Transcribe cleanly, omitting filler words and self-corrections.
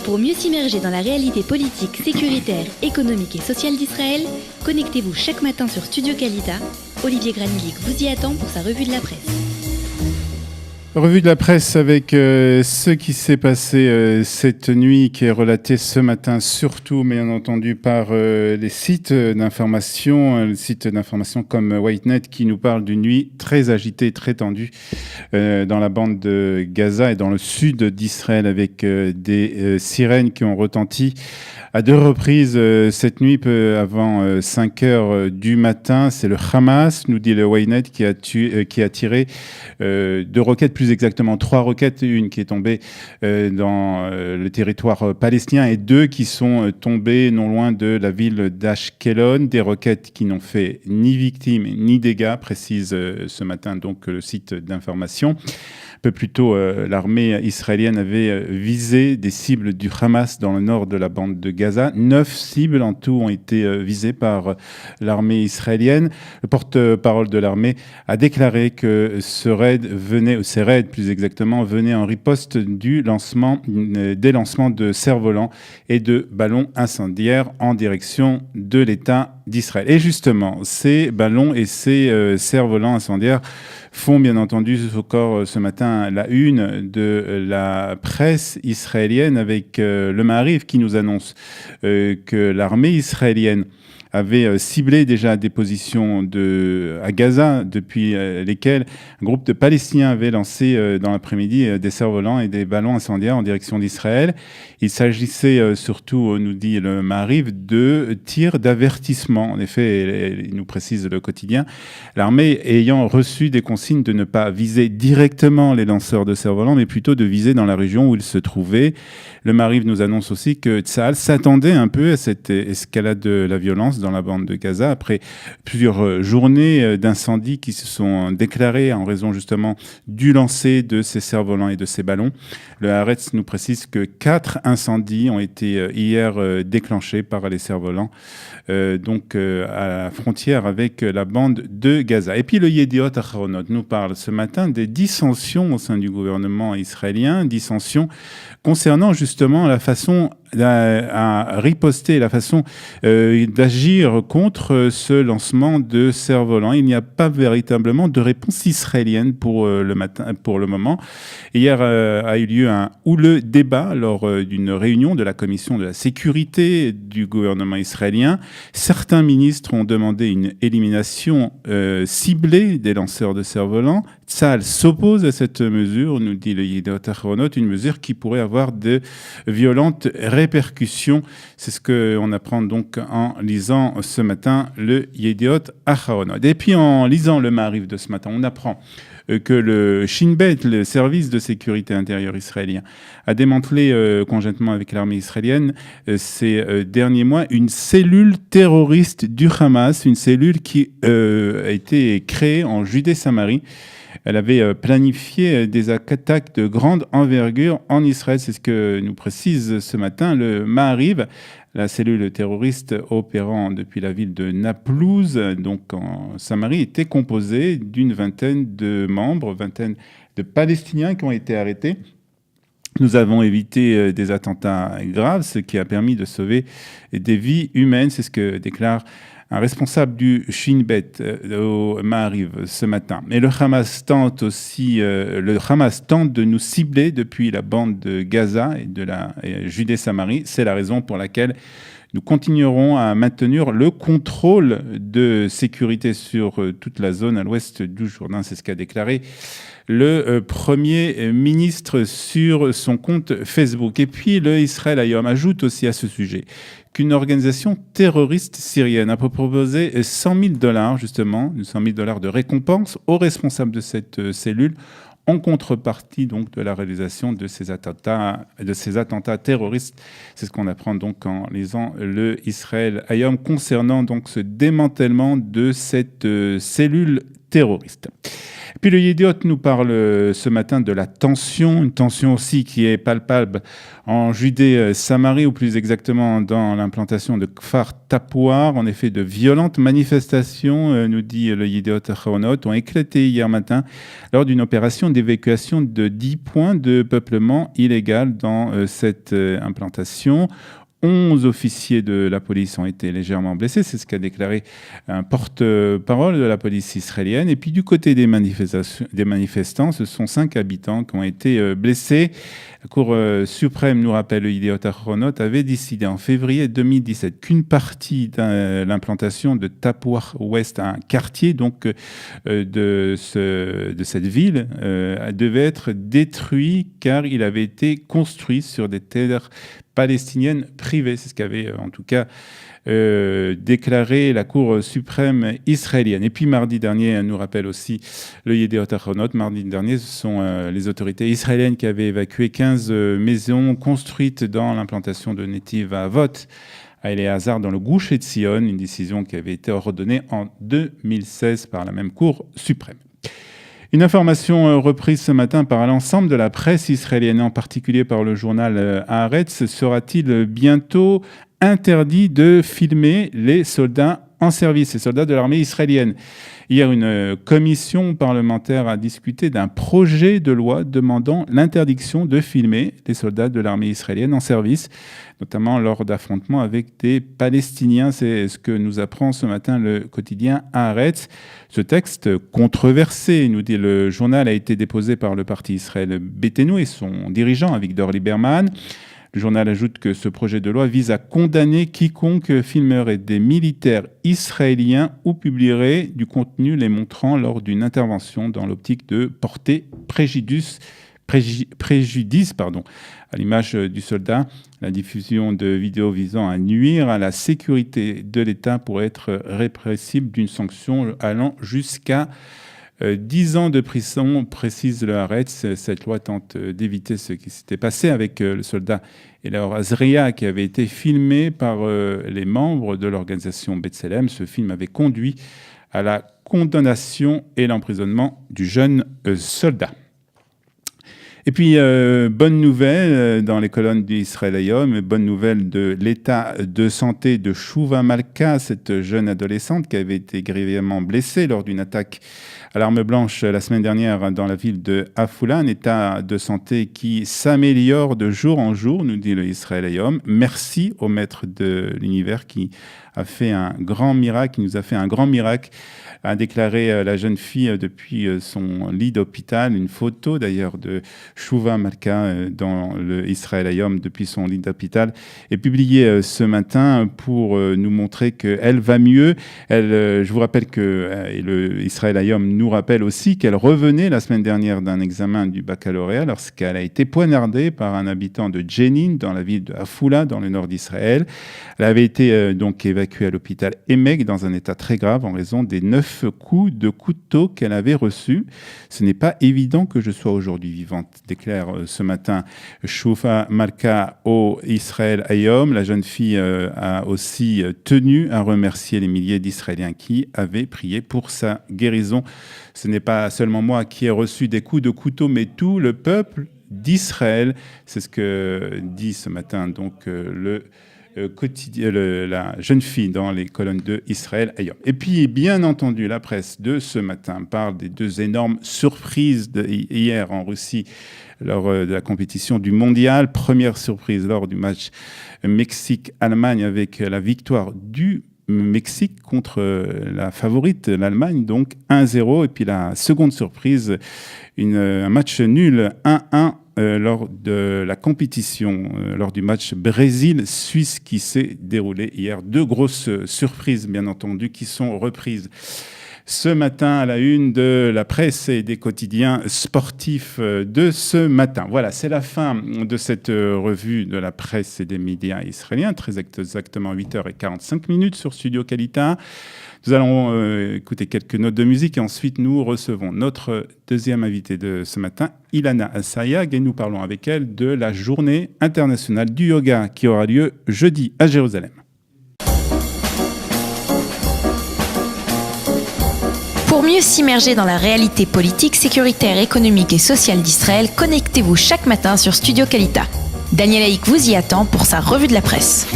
Pour mieux s'immerger dans la réalité politique, sécuritaire, économique et sociale d'Israël, connectez-vous chaque matin sur Studio Kalita. Olivier Granillic vous y attend pour sa revue de la presse. Revue de la presse avec ce qui s'est passé cette nuit, qui est relaté ce matin, surtout bien entendu par les sites d'information comme Whitenet, qui nous parle d'une nuit très agitée, très tendue dans la bande de Gaza et dans le sud d'Israël, avec des sirènes qui ont retenti à deux reprises cette nuit, peu avant 5 heures du matin. C'est le Hamas, nous dit le Whitenet, qui a tiré 2 roquettes, plus exactement 3 roquettes, une qui est tombée dans le territoire palestinien et 2 qui sont tombées non loin de la ville d'Ashkelon. Des roquettes qui n'ont fait ni victimes ni dégâts, précise ce matin donc le site d'information. Un peu plus tôt, l'armée israélienne avait visé des cibles du Hamas dans le nord de la bande de Gaza. 9 cibles en tout ont été visées par l'armée israélienne. Le porte-parole de l'armée a déclaré que ces raids plus exactement, venaient en riposte des lancements de cerfs-volants et de ballons incendiaires en direction de l'État d'Israël. Et justement, ces ballons et ces cerfs-volants incendiaires font bien entendu encore ce matin la une de la presse israélienne, avec le Maariv qui nous annonce que l'armée israélienne avait ciblé déjà des positions à Gaza, depuis lesquelles un groupe de Palestiniens avait lancé dans l'après-midi des cerfs-volants et des ballons incendiaires en direction d'Israël. Il s'agissait surtout, nous dit le Maariv, de tirs d'avertissement. En effet, il nous précise le quotidien, l'armée ayant reçu des consignes de ne pas viser directement les lanceurs de cerfs-volants, mais plutôt de viser dans la région où ils se trouvaient. Le Maariv nous annonce aussi que Tsahal s'attendait un peu à cette escalade de la violence dans la bande de Gaza, après plusieurs journées d'incendies qui se sont déclarées en raison justement du lancer de ces cerfs-volants et de ces ballons. Le Haaretz nous précise que 4 incendies ont été hier déclenchés par les cerfs-volants, à la frontière avec la bande de Gaza. Et puis le Yediot Aharonot nous parle ce matin des dissensions au sein du gouvernement israélien, dissensions concernant justement la façon à riposter, la façon d'agir contre ce lancement de cerfs-volants. Il n'y a pas véritablement de réponse israélienne pour le moment. Hier a eu lieu un houleux débat lors d'une réunion de la commission de la sécurité du gouvernement israélien. Certains ministres ont demandé une élimination ciblée des lanceurs de cerfs-volants. Tsahal s'oppose à cette mesure, nous dit le Yediot Aharonot, une mesure qui pourrait avoir de violentes répercussions. C'est ce qu'on apprend donc en lisant ce matin le Yediot Aharonot. Et puis en lisant le Maariv de ce matin, on apprend que le Shin Bet, le service de sécurité intérieure israélien, a démantelé conjointement avec l'armée israélienne ces derniers mois une cellule terroriste du Hamas, une cellule qui a été créée en Judée-Samarie. Elle avait planifié des attaques de grande envergure en Israël. C'est ce que nous précise ce matin le Maariv. La cellule terroriste opérant depuis la ville de Naplouse, donc en Samarie, était composée d'une vingtaine de membres, vingtaine de Palestiniens qui ont été arrêtés. Nous avons évité des attentats graves, ce qui a permis de sauver des vies humaines. C'est ce que déclare un responsable du Shin Bet au Maariv ce matin. Et le Hamas tente de nous cibler depuis la bande de Gaza et de la Judée-Samarie. C'est la raison pour laquelle nous continuerons à maintenir le contrôle de sécurité sur toute la zone à l'ouest du Jourdain. C'est ce qu'a déclaré le Premier ministre sur son compte Facebook. Et puis le Israël Hayom ajoute aussi à ce sujet qu'une organisation terroriste syrienne a proposé $100 000, justement, $100 000 de récompense aux responsables de cette cellule, en contrepartie donc de la réalisation de ces attentats terroristes. C'est ce qu'on apprend donc en lisant le Israël Hayom concernant donc ce démantèlement de cette cellule terroristes. Puis le Yediot nous parle ce matin de la tension, une tension aussi qui est palpable en Judée-Samarie, ou plus exactement dans l'implantation de Kfar Tapouar. En effet, de violentes manifestations, nous dit le Yediot Ahronot, ont éclaté hier matin lors d'une opération d'évacuation de 10 points de peuplement illégal dans cette implantation. 11 officiers de la police ont été légèrement blessés, c'est ce qu'a déclaré un porte-parole de la police israélienne. Et puis du côté des manifestants, ce sont 5 habitants qui ont été blessés. La Cour suprême, nous rappelle le Yediot Ahronot, avait décidé en février 2017 qu'une partie de l'implantation de Tapouar Ouest, un quartier donc de cette ville, devait être détruit car il avait été construit sur des terres palestinienne privée. C'est ce qu'avait en tout cas déclaré la Cour suprême israélienne. Et puis mardi dernier, nous rappelle aussi le Yediot Ahronot, mardi dernier, ce sont les autorités israéliennes qui avaient évacué 15 maisons construites dans l'implantation de Netiv Avot à Éléazar dans le Gush Etzion, une décision qui avait été ordonnée en 2016 par la même Cour suprême. Une information reprise ce matin par l'ensemble de la presse israélienne, en particulier par le journal Haaretz. Sera-t-il bientôt interdit de filmer les soldats en service, les soldats de l'armée israélienne? Hier, une commission parlementaire a discuté d'un projet de loi demandant l'interdiction de filmer les soldats de l'armée israélienne en service, notamment lors d'affrontements avec des Palestiniens. C'est ce que nous apprend ce matin le quotidien Haaretz. Ce texte controversé, nous dit le journal, a été déposé par le parti Israël Beitenou et son dirigeant, Avigdor Lieberman. Le journal ajoute que ce projet de loi vise à condamner quiconque filmerait des militaires israéliens ou publierait du contenu les montrant lors d'une intervention dans l'optique de porter préjudice à l'image du soldat. La diffusion de vidéos visant à nuire à la sécurité de l'État pourrait être répressible d'une sanction allant jusqu'à 10 ans de prison, précise le Haaretz. Cette loi tente d'éviter ce qui s'était passé avec le soldat Elor Azria, qui avait été filmé par les membres de l'organisation B'Tselem. Ce film avait conduit à la condamnation et l'emprisonnement du jeune soldat. Et puis, bonne nouvelle dans les colonnes d'Israël Hayom, bonne nouvelle de l'état de santé de Shuvah Malka, cette jeune adolescente qui avait été grièvement blessée lors d'une attaque à l'arme blanche la semaine dernière dans la ville de Afula, un état de santé qui s'améliore de jour en jour, nous dit le Israël Hayom. Merci au maître de l'univers qui a fait un grand miracle, qui nous a fait un grand miracle, a déclaré la jeune fille depuis son lit d'hôpital. Une photo d'ailleurs de Shuvah Malka dans le Israël Hayom depuis son lit d'hôpital est publiée ce matin pour nous montrer qu'elle va mieux. Je vous rappelle et le Israël Hayom nous rappelle aussi qu'elle revenait la semaine dernière d'un examen du baccalauréat lorsqu'elle a été poignardée par un habitant de Jenin dans la ville de Afula dans le nord d'Israël. Elle avait été donc évacuée à l'hôpital Emek dans un état très grave en raison des 9 coups de couteau qu'elle avait reçus. Ce n'est pas évident que je sois aujourd'hui vivante, déclare ce matin Shuvah Malka au Israël Hayom. La jeune fille a aussi tenu à remercier les milliers d'Israéliens qui avaient prié pour sa guérison. Ce n'est pas seulement moi qui ai reçu des coups de couteau, mais tout le peuple d'Israël. C'est ce que dit ce matin donc la jeune fille dans les colonnes de Israël Hayom. Et puis, bien entendu, la presse de ce matin parle des 2 énormes surprises hier en Russie lors de la compétition du mondial. Première surprise lors du match Mexique-Allemagne avec la victoire du Mexique contre la favorite, l'Allemagne, donc 1-0. Et puis la seconde surprise, un match nul 1-1 lors de la compétition, lors du match Brésil-Suisse qui s'est déroulé hier. 2 grosses surprises, bien entendu, qui sont reprises ce matin à la une de la presse et des quotidiens sportifs de ce matin. Voilà, c'est la fin de cette revue de la presse et des médias israéliens, très exactement 8h45 sur Studio Kalita. Nous allons écouter quelques notes de musique et ensuite nous recevons notre deuxième invitée de ce matin, Ilana Assayag, et nous parlons avec elle de la journée internationale du yoga qui aura lieu jeudi à Jérusalem. Pour mieux s'immerger dans la réalité politique, sécuritaire, économique et sociale d'Israël, connectez-vous chaque matin sur Studio Kalita. Daniel Haïk vous y attend pour sa revue de la presse.